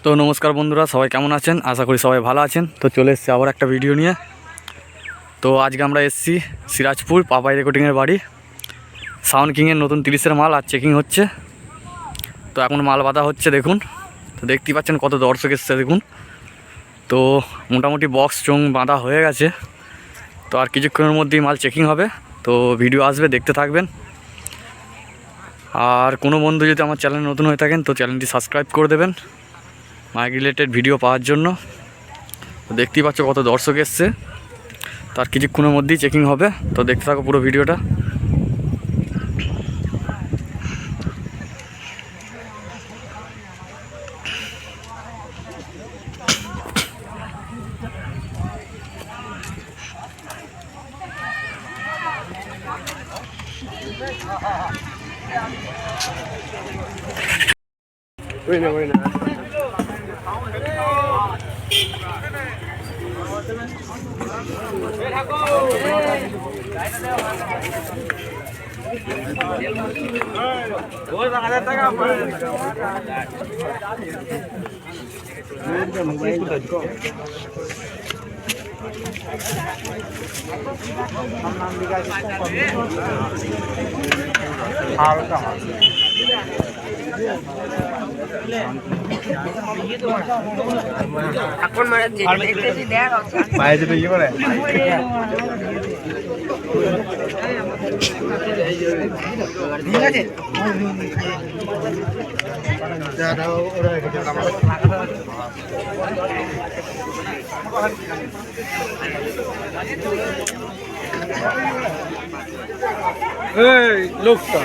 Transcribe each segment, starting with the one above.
তো নমস্কার বন্ধুরা, সবাই কেমন আছেন? আশা করি সবাই ভালো আছেন। তো চলে এসেছি আবার একটা ভিডিও নিয়ে। তো আজকে আমরা এসেছি সিরাজপুর পাপাই রেকর্ডিংয়ের বাড়ি। সাউন্ড কিংয়ের নতুন 30-এর মাল আর চেকিং হচ্ছে। তো এখন মাল বাঁধা হচ্ছে, দেখুন। তো দেখতেই পাচ্ছেন কত দর্শক এসছে দেখুন। তো মোটামুটি বক্স চোং বাঁধা হয়ে গেছে। তো আর কিছুক্ষণের মধ্যেই মাল চেকিং হবে। তো ভিডিও আসবে, দেখতে থাকবেন। আর কোনো বন্ধু যদি আমার চ্যানেল নতুন হয়ে থাকেন তো চ্যানেলটি সাবস্ক্রাইব করে দেবেন মাইক রিলেটেড ভিডিও পাওয়ার জন্য। তো দেখতেই পাচ্ছ কত দর্শক এসছে। তার কিছুক্ষণের মধ্যেই চেকিং হবে। তো দেখতে থাকো পুরো ভিডিওটা। এখন মানে বাইরে তো ইয়ে করে ঠিক আছে এই লোকটা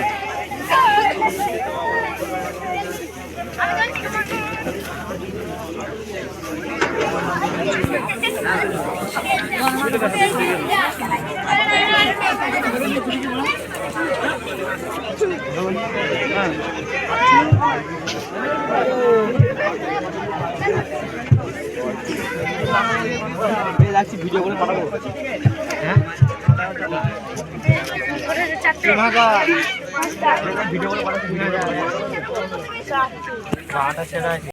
ভিডিও করে পাঠাবো। হ্যাঁ ভিডিও করে পাঠাচ্ছি।